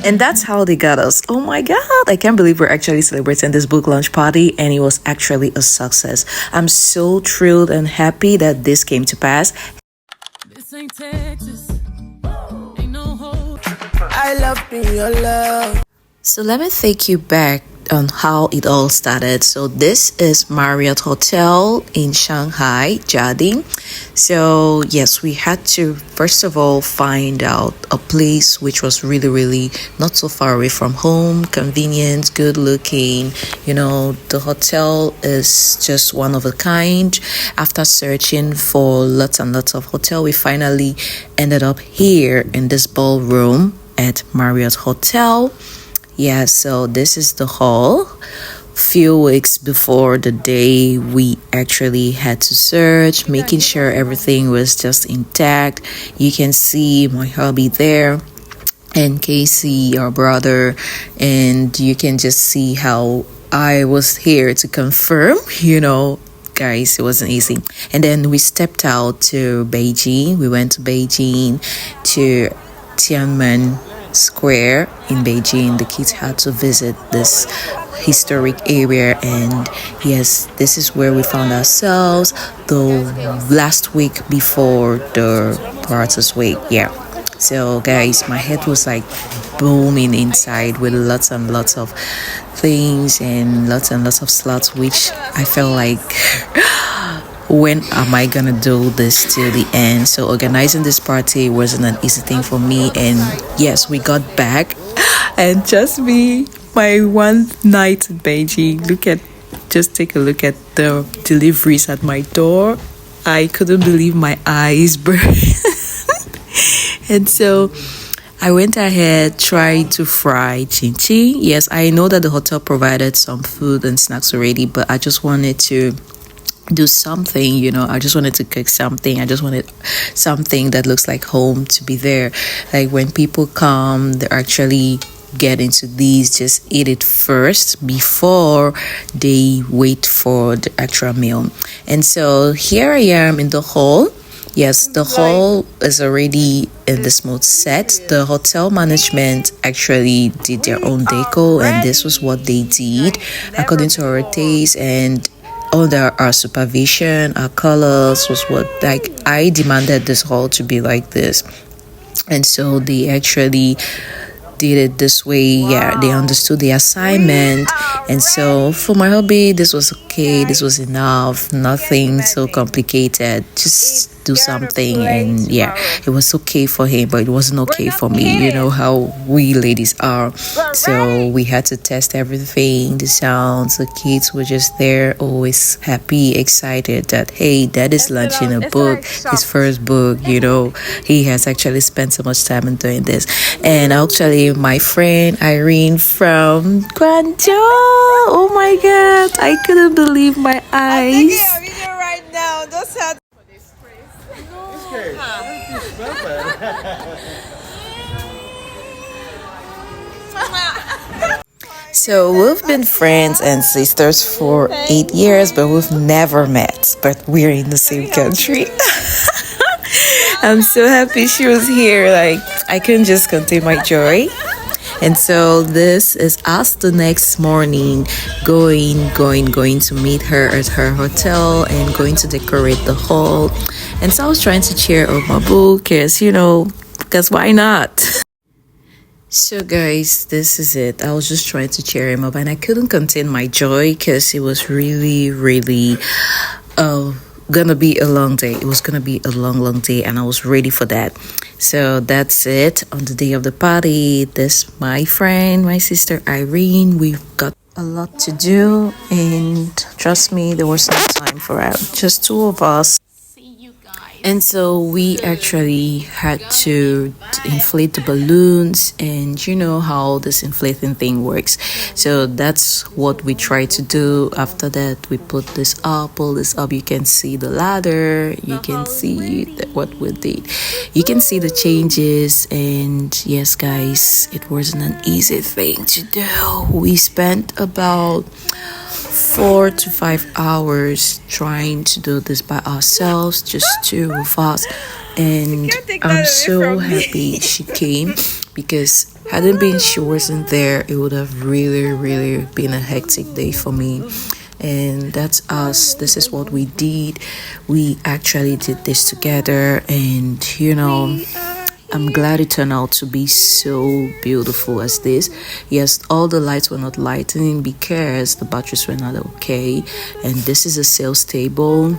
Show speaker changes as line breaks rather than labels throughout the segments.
And that's how they got us. Oh my god, I can't believe we're actually celebrating this book launch party, and it was actually a success. I'm so thrilled and happy that this came to pass. This ain't Texas. Ain't no hope. I love being your love. So let me take you back on how it all started. So this is Marriott Hotel in Shanghai, Jiading. So yes, we had to first of all find out a place which was really not so far away from home, convenient, good looking. You know, the hotel is just one of a kind. After searching for lots and lots of hotel, we finally ended up here in this ballroom at Marriott Hotel. Yeah, so this is the hall. Few weeks before the day we actually had to search, making sure everything was just intact. You can see my hubby there and Casey, our brother, and you can just see how I was here to confirm, guys, it wasn't easy. And then we stepped out to Beijing. We went to Beijing, to Tiananmen Square in Beijing. The kids had to visit this historic area, and yes, this is where we found ourselves the last week before the Brothers Week. Yeah, so guys, my head was like booming inside with lots and lots of things and lots of slots, which I felt like when am I gonna do this till the end? So organizing this party wasn't an easy thing for me, and yes, we got back, and just me, my one night in Beijing, just take a look at the deliveries at my door. I couldn't believe my eyes burned. And so I went ahead, tried to fry chin chin. Yes, I know that the hotel provided some food and snacks already, but I just wanted to do something, I just wanted to cook something. I just wanted something that looks like home to be there. Like when people come, they actually get into these, just eat it first before they wait for the actual meal. And so here I am in the hall. Yes, the hall is already in the smooth set. The hotel management actually did their own deco, and this was what they did according to our taste and under our supervision. Our colors was what, like, I demanded this hall to be like this, and so they actually did it this way. Yeah, they understood the assignment, and so for my hobby, this was okay. This was enough. Nothing so complicated. Just do something, and yeah, it was okay for him, but it wasn't okay for me. You know how we ladies are. So we had to test everything, the sounds. The kids were just there, always happy, excited that hey, dad is launching a book, his first book. He has actually spent so much time in doing this. And actually, my friend Irene from Guangzhou, oh my god, I couldn't believe my eyes.
I'm here right now. Those are
So we've been friends and sisters for 8 years, but we've never met, but we're in the same country. I'm so happy she was here. Like, I couldn't just contain my joy. And so this is us the next morning, going to meet her at her hotel and going to decorate the hall. And so I was trying to cheer up my book, because why not? So guys, this is it. I was just trying to cheer him up, and I couldn't contain my joy because it was really gonna be a long day. It was gonna be a long day, and I was ready for that. So that's it. On the day of the party, my friend, my sister Irene, we've got a lot to do, and trust me, there was no time for just two of us. And so we actually had to inflate the balloons, and you know how this inflating thing works. So that's what we tried to do. After that, we put this up, pull this up. You can see the ladder. You can see what we did. You can see the changes. And yes, guys, it wasn't an easy thing to do. We spent about 4 to 5 hours trying to do this by ourselves, just two of us.
You
And
can't take
I'm
that away
so
from
happy
me.
she came because hadn't been she wasn't there, it would have really, really been a hectic day for me. And that's us. This is what we did. We actually did this together, and
We are
I'm
here.
glad it turned out to be so beautiful as this. Yes, all the lights were not lighting because the batteries were not okay. And this is a sales table.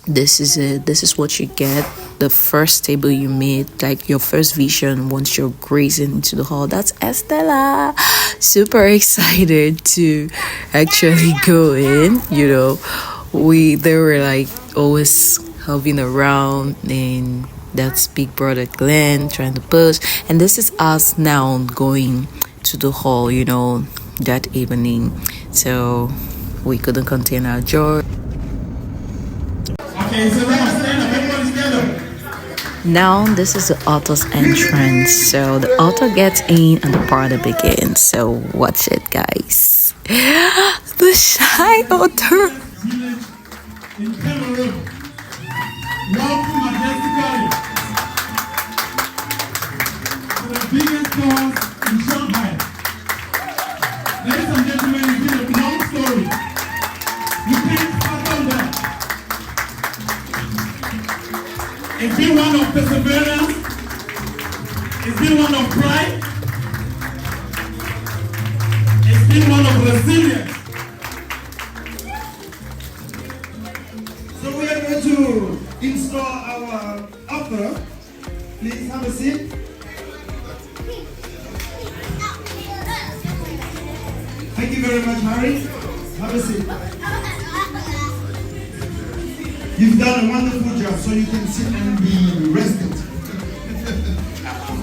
This is it. This is what you get. The first table you made, like your first vision once you're grazing into the hall. That's Estella. Super excited to actually go in. They were like always hovering around, and that's big brother Glenn trying to push. And this is us now going to the hall, that evening. So we couldn't contain our joy.
Okay, so now stand up, everybody stand up.
Now this is the author's entrance. So the author gets in and the party begins. So watch it, guys. The shy author.
Village in Cameroon. Welcome majestically to the biggest stores in Shanghai. Ladies and gentlemen, it's been a long story. You can't fathom that. It's been one of perseverance. It's been one of pride. It's been one of resilience. So we are going to install our author. Please have a seat. Thank you very much, Harry. Have a seat. You've done a wonderful job, so you can sit and be rested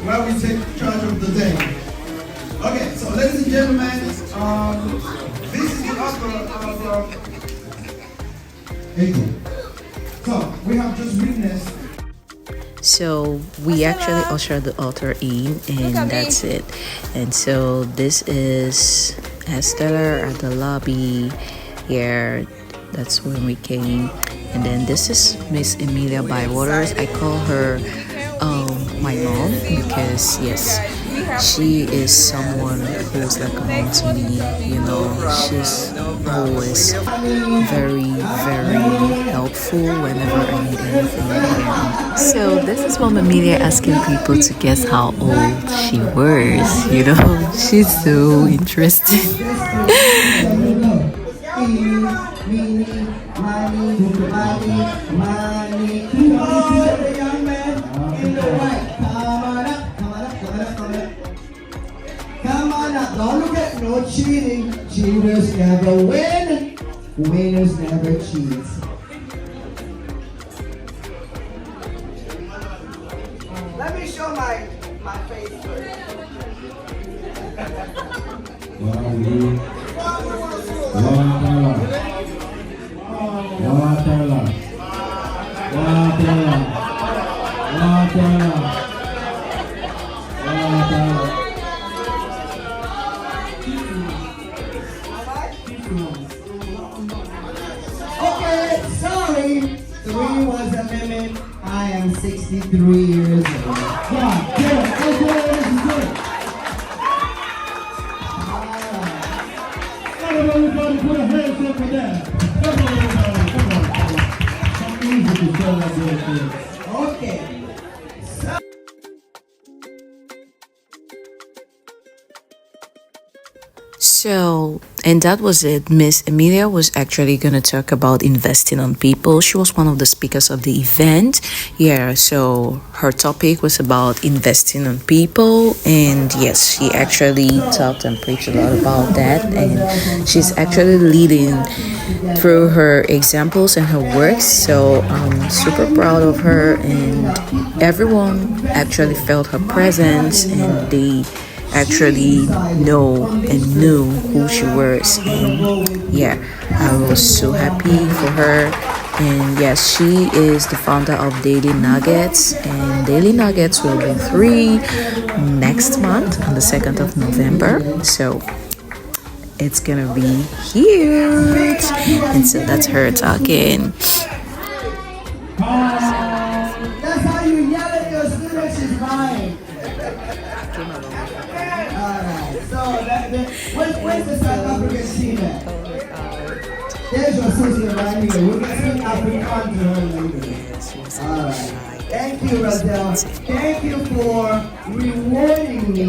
while we take charge of the day. Okay, so ladies and gentlemen, this is the author of Echo. So we have just witnessed.
So we actually ushered the author in, and that's it. And so this is Esther at the lobby here. That's when we came. And then this is Miss Emilia Bywaters. I call her my mom because yes, she is someone who's like a mom to me. She's always very, very helpful whenever I need anything. So this is Mom Emilia asking people to guess how old she was. She's so interesting.
Money. Oh, the young man in the white. Come on up. Don't look at no cheating. Cheaters never win. Winners never cheat.
Let me show my face first.
Okay, sorry. 3 was a limit. I am 63 years old. God damn, okay, this is it. Everybody put a hands up for that. Come on, everybody, come on. Some music to tell us what it is. Okay.
So, and that was it. Miss Emilia was actually going to talk about investing on people. She was one of the speakers of the event. Yeah, so her topic was about investing on people. And yes, she actually talked and preached a lot about that. And she's actually leading through her examples and her works. So I'm super proud of her. And everyone actually felt her presence, and they actually know and knew who she was. And yeah, I was so happy for her. And yes, she is the founder of Daily Nuggets, and Daily Nuggets will be free next month on the 2nd of November. So it's gonna be huge. And so that's her talking.
That's how you yell at your students is mine. Alright, so where's the South African team at? There's your sister right here. We're going to sing African to her later. Alright. Thank you, Roselle. Thank you for rewarding me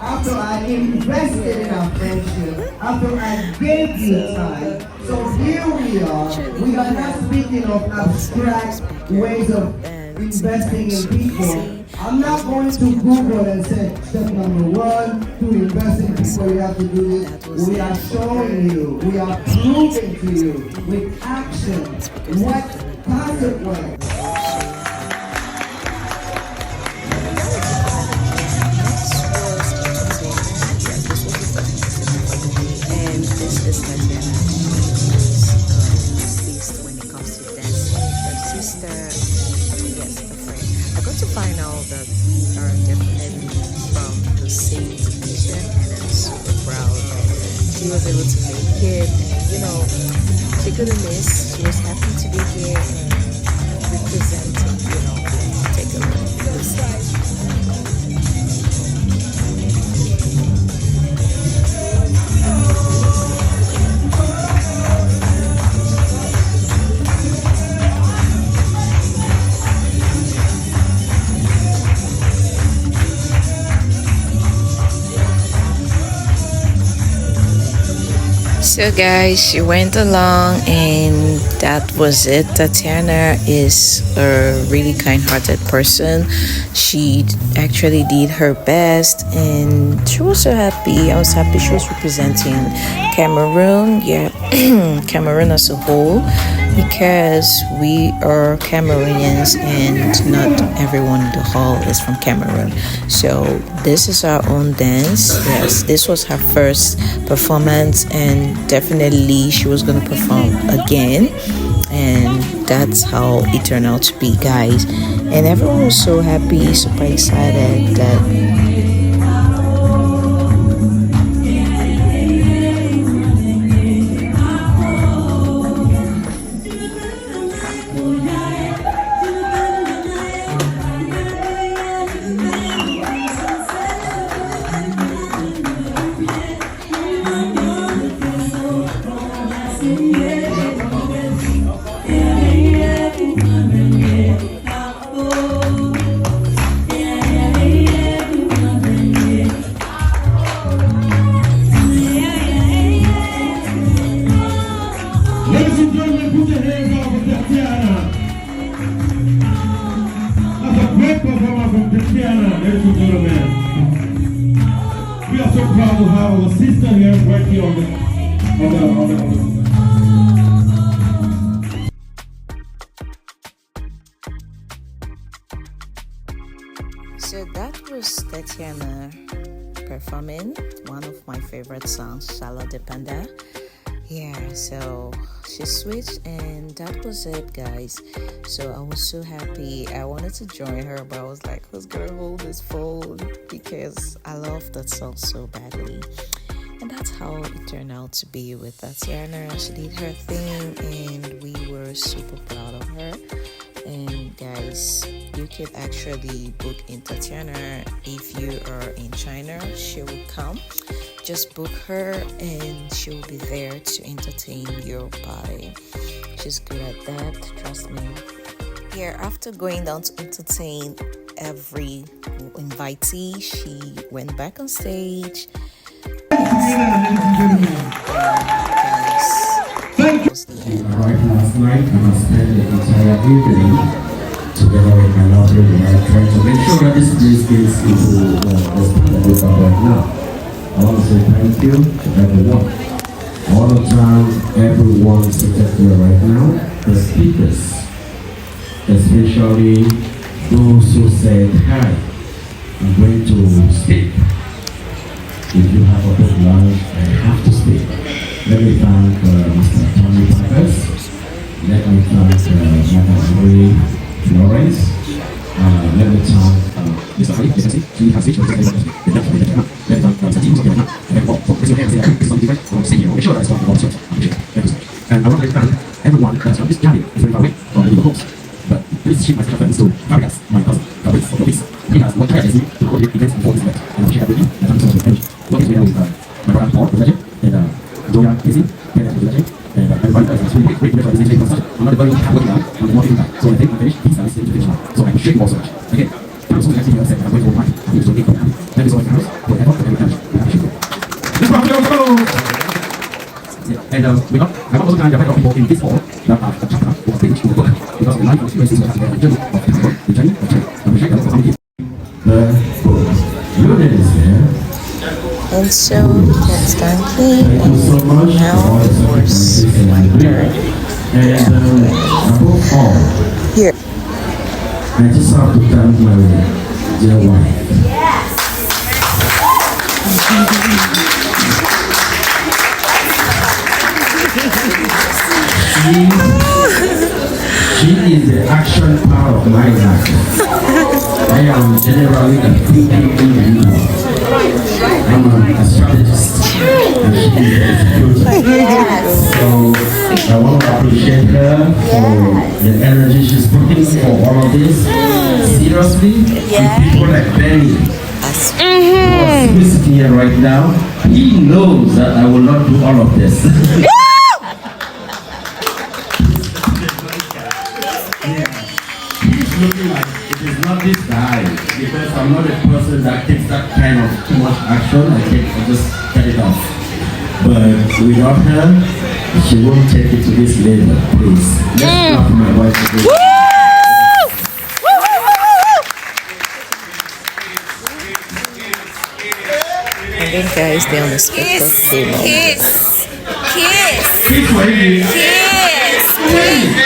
after I invested in our friendship, after I gave you time. So here we are. We are not speaking of abstract ways of investing in people. I'm not going to Google and say, step number 1, to invest in people, you have to do this. We are showing you, we are proving to you with action what consequence.
And this is my least when it comes to dancing. Her sister, yes, a friend. I got to find out that we are definitely from the same division, and I'm super proud that she was able to make it. And she couldn't miss. She was happy to be here and representing. Take a look. So guys, she went along and that was it. Tatiana is a really kind-hearted person. She actually did her best and she was so happy. I was happy she was representing Cameroon, Cameroon as a whole, because we are Cameroonians and not everyone in the hall is from Cameroon. So this is our own dance. Yes, this was her first performance and definitely she was going to perform again, and that's how it turned out to be, guys. And everyone was so happy, super excited that
Ladies and gentlemen, put your hands up for Tatiana. That's a great performance from Tatiana, ladies and gentlemen. We are so proud to have our sister here right here on the.
So that was Tatiana performing one of my favorite songs, Shala de Panda. Yeah, so she switched and that was it, guys. So I was so happy. I wanted to join her, but I was like, who's gonna hold this phone? Because I love that song so badly. And that's how it turned out to be with Tatiana. She did her thing and we were super proud of her. And guys, you can actually book in Tatiana if you are in China. She will come. Just book her and she will be there to entertain your party. She's good at that, trust me. Here, after going down to entertain every invitee, she went back on stage.
Arrived last night and I spent the entire evening together with my lovely wife trying to make sure that this place gets into the spot that we are right now. I want to say thank you to everyone. All the time, everyone seated here right now, the speakers, especially those who said hi. I'm going to speak. If you have a book lunch, I have to speak. Let me thank Mr. Tony Pappas. Let me thank Madam Marie Florence. Let me thank Mr. Ali, please have a seat. Let me thank Mr. Team. raise your hand and say, something different, or say, make sure that it's going to be okay. And I want to thank everyone that's on this journey is very far away from the homes. But please ship my friends to Fabregas, my cousin, Fabrice of the Peace. He has worked tirelessly to coordinate events and this event. And she has with me, and I'm so much energy. Working together with my brother Paul, the legend, and Joya Casey, the legend, and everybody else is really great to for this evening. I'm not very hard working now, I'm more thinking back. So I think I'm finished, these guys seem to finish now. So I'm shaking also much. Again, I'm so glad to hear I'm going to hold my I'm so grateful. Thank you so much, guys, for the effort and every time. I appreciate it. Let's go! Yeah, and I want also to invite people in this hall that are a chapter or stage in the book because the life experiences will have the journey of the journey of change. I appreciate that for coming here. The book. Your name is there.
And so that's done clean.
Thank you so much.
Now, of course, my turn.
And above all,
Here.
I just have to thank my dear wife. She is the action part of my life. I am generally a thinking individual. I'm a strategist. And she is a executor. So I want to appreciate her for the energy she's putting for all of this. Seriously, with people like Benny, who is sitting here right now, he knows that I will not do all of this. Looking like it is not this guy because I'm not a person that takes that kind of too much action. I just cut it off. But without her, she won't take it to this level. Please, let's clap for my wife today.
And then guys, they're on the spectacle.
Kiss. Kiss.
Keep waiting.
Kiss. Kiss.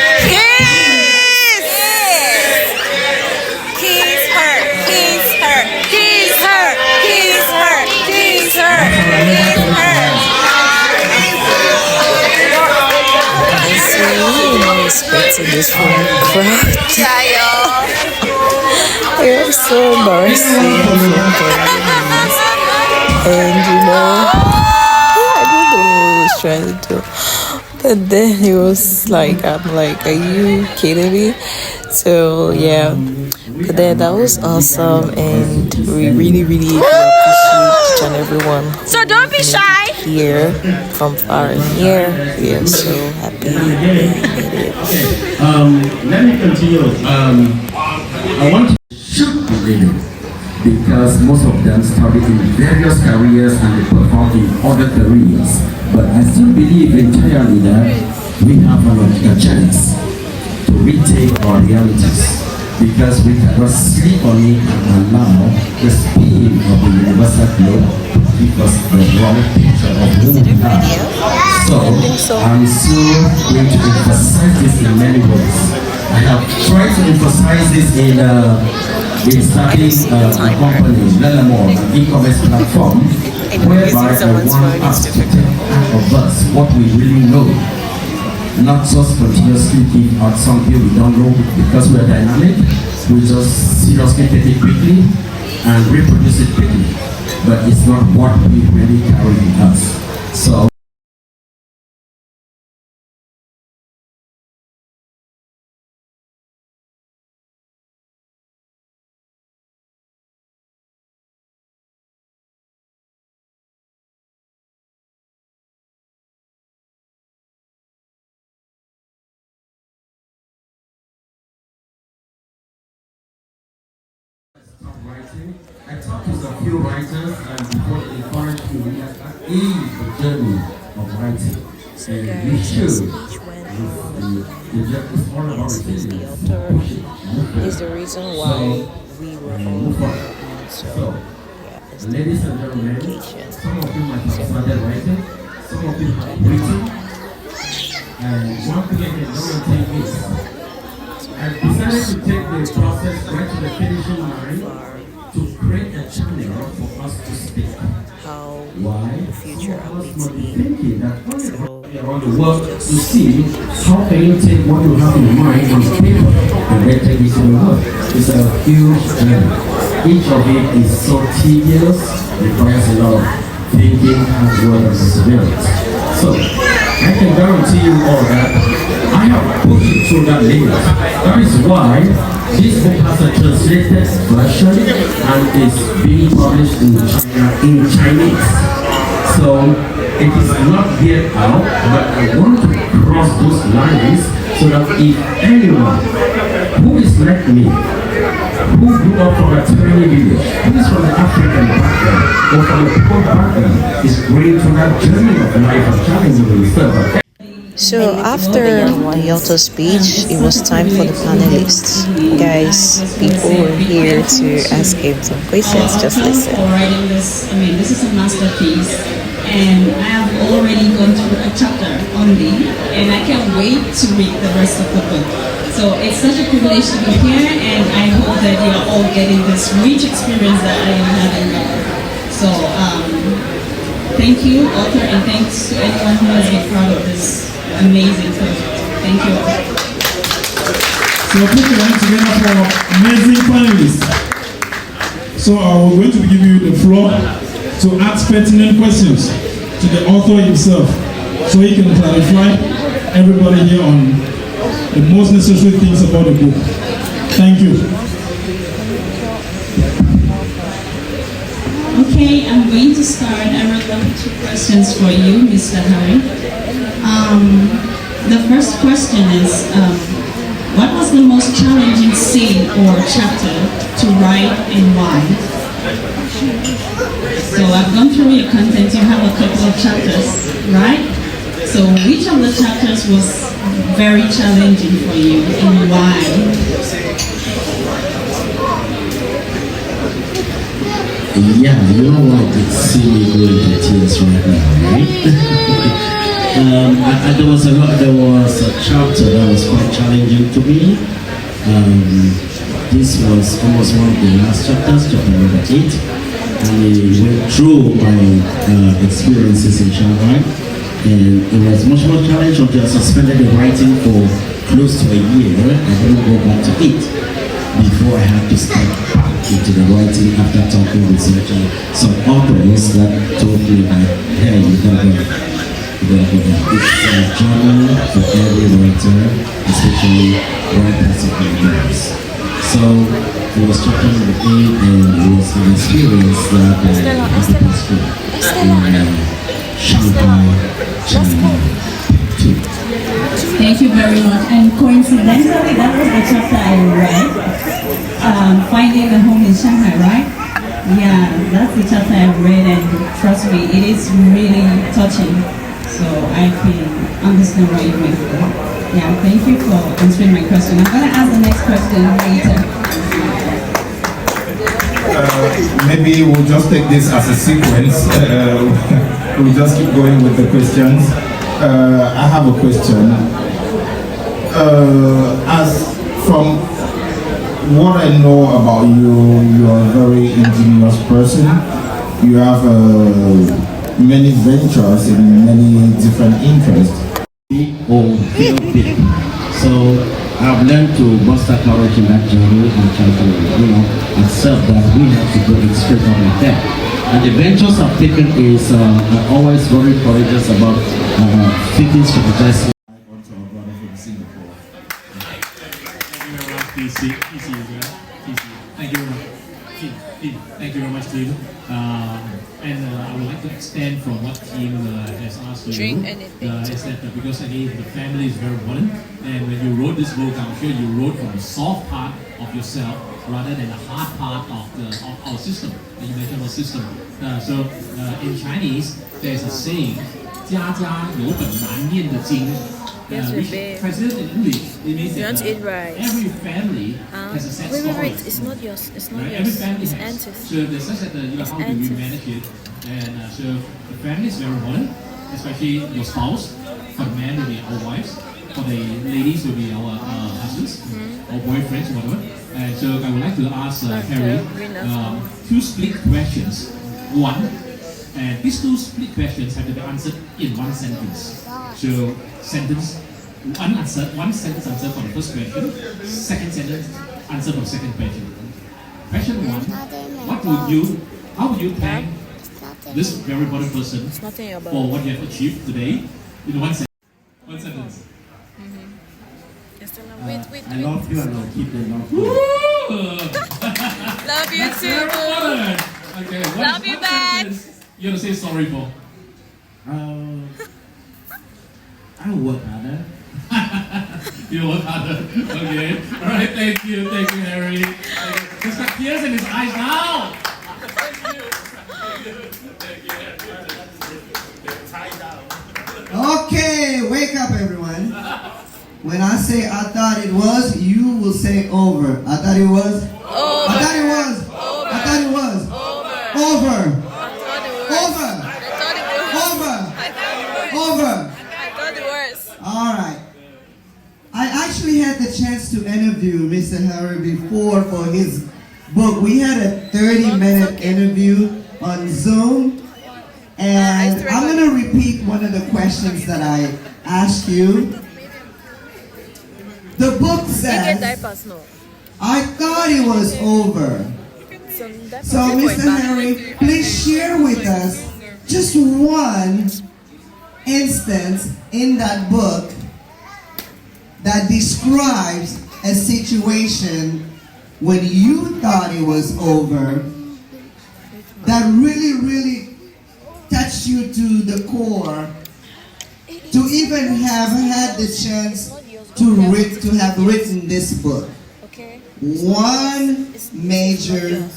Kiss her. Kiss her. Kiss her. Kiss her. Kiss her. Kiss her.
And so we were expecting this from the crowd.
Child.
It was so embarrassing. And you know, I don't know what he was trying to do. But then he was like, I'm like, are you kidding me? So yeah, but then that was awesome, and we really appreciate each and everyone.
So don't be shy.
Here from far and near. We are so happy we made it.
Let me continue. I want to shoot the video because most of them study in various careers and they perform in other careers. But I still believe entirely that we have a chance to retake our realities because we cannot sleep on it and allow the spin of the universal globe to give us the wrong picture of who we are. So I'm still going to emphasize this in many ways. I have tried to emphasize this in starting a company, Lelamore, an e-commerce platform, whereby I want us to take out of us what we really know. Not just continuously give out something we don't know because we are dynamic. We just seriously take it quickly and reproduce it quickly. But it's not what we really carry in us. So writing. I talked to a few writers and before they encouraged me that is the journey of writing. And you should. It's all about resilience.
Is the reason why we were all here. So yeah, it's the
Ladies and gentlemen,
communication.
some of you might have started writing, some of you have written, and one thing I can guarantee is I've decided to take the process right to the finishing line to create a channel for us to speak.
How
Why?
the future
Some of us
leads
might be
me.
thinking that all around the world to see how can you take what you have in your mind on paper and then take it to the world. It's a huge journey. Each of it is so tedious, requires a lot of thinking, hard work, and perseverance. So, I can guarantee you all that I have put you through that limit. That is why this book has a translated version and is being published in China in Chinese. So, it is not yet out, but I want to cross those lines so that if anyone who is like me, who grew up from a tiny village, who is from the African background or from a poor background, is going through that journey of life of challenging himself.
So after the author speech, it was time for the panelists. Guys, people were here to ask him some questions. Just listen.
For writing this, this is a masterpiece, and I have already gone through a chapter only, and I can't wait to read the rest of the book. So it's such a privilege to be here, and I hope that you are all getting this rich experience that I am having now. So thank you, author, and thanks to anyone who has been part of this amazing project. Thank you all.
So put your hands together for amazing panelists. So we're going to give you the floor to ask pertinent questions to the author himself, so he can clarify everybody here on the most necessary things about the book. Thank you.
Okay, I'm going to start. I wrote down 2 questions for you, Mr. Harry. The first question is, what was the most challenging scene or chapter to write and why? So I've gone through your content. You have a couple of chapters, right? So which of the chapters was very challenging for you and why?
Yeah, you know what? It's silly going to tears right now, right? There was a chapter that was quite challenging to me. This was almost one of the last chapters, chapter number 8, and it went through my experiences in Shanghai, and it was much more challenging until I suspended the writing for close to a year. I didn't go back to it before I had to start back into the writing after talking with some authors that told me that, hey, you gotta it's a journey for every writer, especially writers of years. So it was chapter number 8, and it was an experience that I had to pass through in Shanghai, China.
Thank you very much. And coincidentally, that was the chapter I read, Finding a Home in Shanghai, right? Yeah, that's the chapter I read, and trust me, it is really touching. So I can understand what you went through. Yeah, thank you for answering my question. I'm going to ask the next question later.
Maybe we'll just take this as a sequence. We'll just keep going with the questions. I have a question. As from what I know about you, you're a very ingenious person. You have many ventures in many different interests.
Or feel big. So I've learned to bust that courage in that journey and try to, accept that we have to go it straight on like that. And the ventures I've taken is I'm always very courageous about thinking strategizing.
Thank you very much. Thank you very much, Tim. And I would like to extend from what Tim has asked for you. Is that because again, the family is very important. And when you wrote this book, I'm sure you wrote from the soft part of yourself rather than the hard part of our system. You mentioned our system. So in Chinese, there's a saying, 家家有本难念的经. Which translated in English, it means that every family has a sad story.
Wait, it's not yours. It's not
Right?
yours.
Every family
it's
has.
Antis.
So there's such that how do we manage it? And so the family is very important, especially your spouse. For the men will be our wives. For the ladies will be our husbands or boyfriends, whatever. And so I would like to ask Harry 2 split questions. One, and these 2 split questions have to be answered in 1 sentence. So one sentence answer for the first question, second sentence answer for the second question. Question 1, how would you thank this very important person
nothing about
for what you have achieved today in one sentence. One sentence.
Wait.
I love you and I'll keep the love you.
Love you
That's
too.
very important. Okay,
Love you back.
sentence you're gonna say sorry for?
I'll work harder.
You work harder. Okay. All right. Thank you, Harry. He's got tears in his eyes now.
Okay, wake up everyone. When I say I thought it was, you will say over. I thought it was.
Over.
I thought it was.
Over.
I thought it was.
Over.
Over.
I thought it was.
Over.
Over.
Over.
I thought it was.
All right. I actually had the chance to interview Mr. Harry before for his book. We had a 30-minute interview on Zoom. And I'm going to repeat one of the questions that I asked you. The book says, I thought it was over. So, Mr. Harry, please share with us just one instance in that book that describes a situation when you thought it was over that really touched you to the core to even have had the chance to have written this book. One major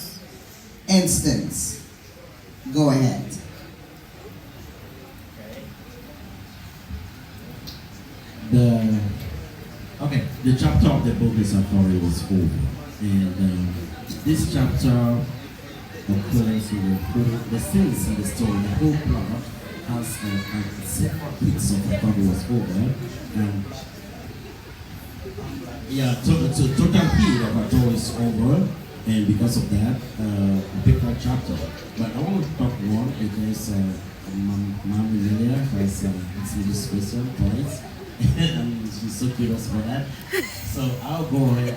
instance. Go ahead.
The chapter of the book is I thought it was over, and this chapter occurs with the scenes in the story. The whole plot has several bits of I thought it was over, and yeah, total hit of I thought it was over, and because of that, I picked that chapter. But I want to talk more because Mom Emilia has asked me this question twice. And she's so curious for that. So I'll go ahead.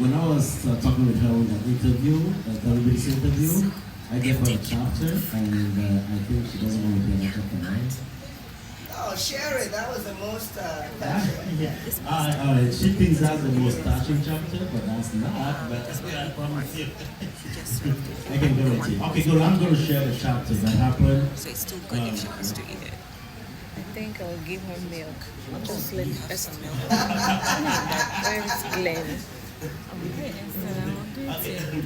When I was talking with her in that interview, everybody's interview, I gave her a chapter, and I think she doesn't want to be a chapter, right?
Oh, share it. That was the most touching.
Yeah. She thinks that's the most touching chapter, but that's not. But I promise you. I can guarantee. Okay, good. I'm going to share the chapter that happened.
So it's too good if she wants to eat it.
I think I'll give her milk. I'll just let her some milk. Where is Glenn?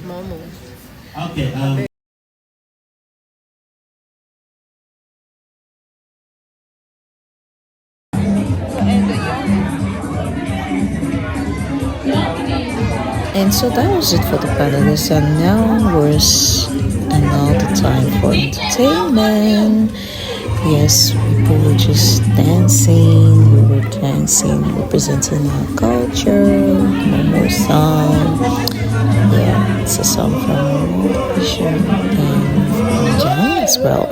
Momo.
Okay.
And so that was it for the panelists, and now was another time for entertainment. Yes, people were just dancing, we were dancing, representing our culture, Momo song. Yeah, it's a song from Asia and Japan as well.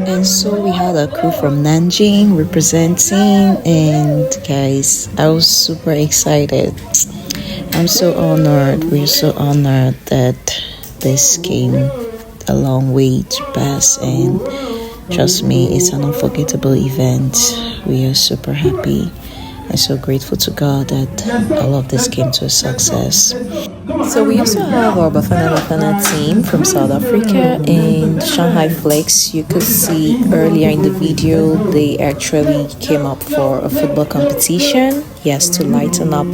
And so we had a crew from Nanjing representing, and guys, I was super excited. I'm so honored, we're so honored that this came a long way to pass, and trust me, it's an unforgettable event. We are super happy and so grateful to God that all of this came to a success. So we also have our Bafana team from South Africa and Shanghai Flex. You could see earlier in the video, they actually came up for a football competition. Yes, to lighten up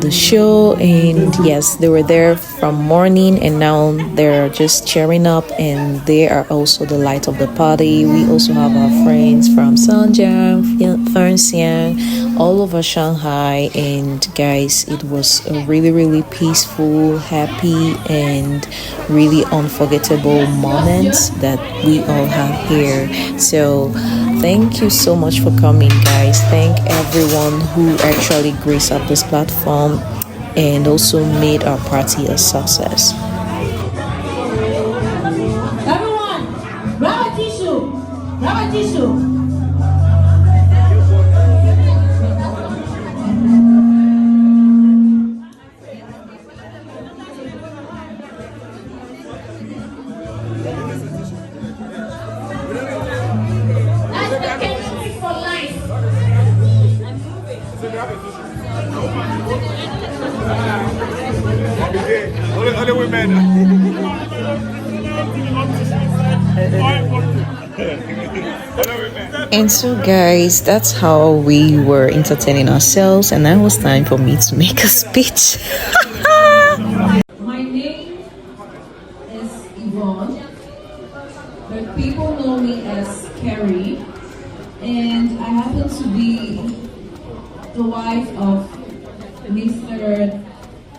the show. And yes, they were there from morning and now they're just cheering up and they are also the light of the party. We also have our friends from Sanjiang, Fernxiang, all over Shanghai. And guys, it was a really peaceful, happy and really unforgettable moments that we all have here. So thank you so much for coming, guys. Thank everyone who actually graced up this platform and also made our party a success.
Everyone, grab a tissue. Grab a tissue.
And so, guys, that's how we were entertaining ourselves, and now it was time for me to make a speech.
My name is Yvonne, but people know me as Carrie, and I happen to be the wife of Mr.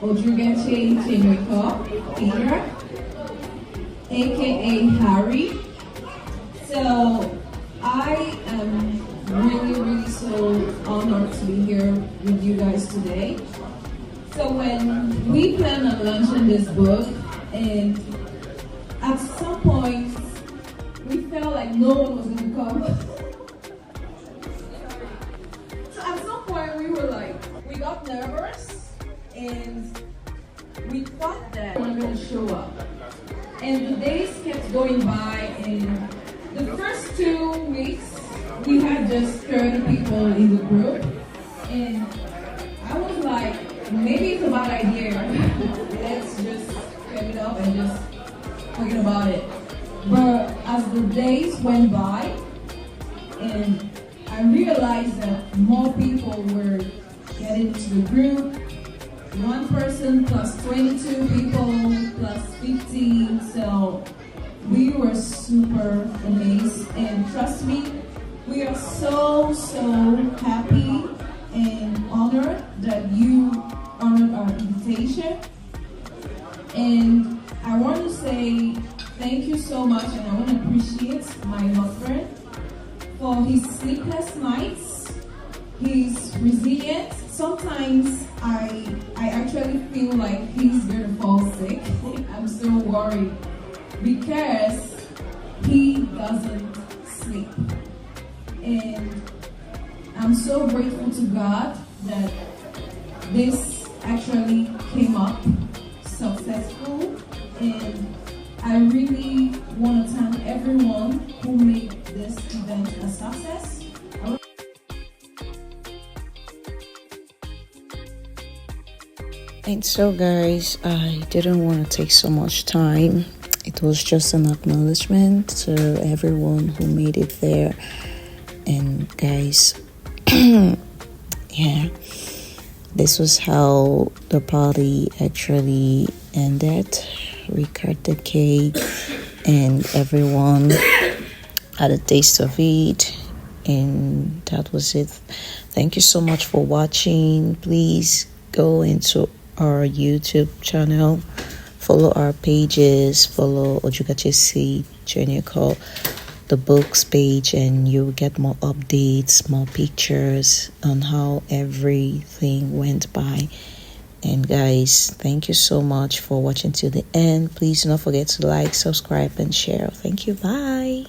Ojugache Chenwiko Peter, aka Harry. So I am really so honored to be here with you guys today. So when we planned on launching this book, and at some point we felt like no one was going to come. So at some point we were like, we got nervous and we thought that we were going to show up. And the days kept going by, and the first 2 weeks we had just 30 people in the group, and I was like, maybe it's a bad idea. Let's just get it up and just forget about it. But as the days went by, and I realized that more people were getting into the group. 1 person plus 22 people plus 15. So we were super amazed, and trust me, we are so happy and honored that you honored our invitation. And I want to say thank you so much, and I want to appreciate my husband for his sleepless nights, his resilience. Sometimes I actually feel like he's going to fall sick. I'm so worried because he doesn't sleep. And I'm so grateful to God that this actually came up successful, and I really want to thank everyone who made this event a success.
And so, guys, I didn't want to take so much time. It was just an acknowledgement to everyone who made it there. And guys, yeah, this was how the party actually ended. We cut the cake and everyone had a taste of it, and that was it. Thank you so much for watching. Please go into our YouTube channel, follow our pages, follow Ojugache C Junior Call, the books page, and you'll get more updates, more pictures on how everything went by. And guys, thank you so much for watching till the end. Please do not forget to like, subscribe, and share. Thank you. Bye.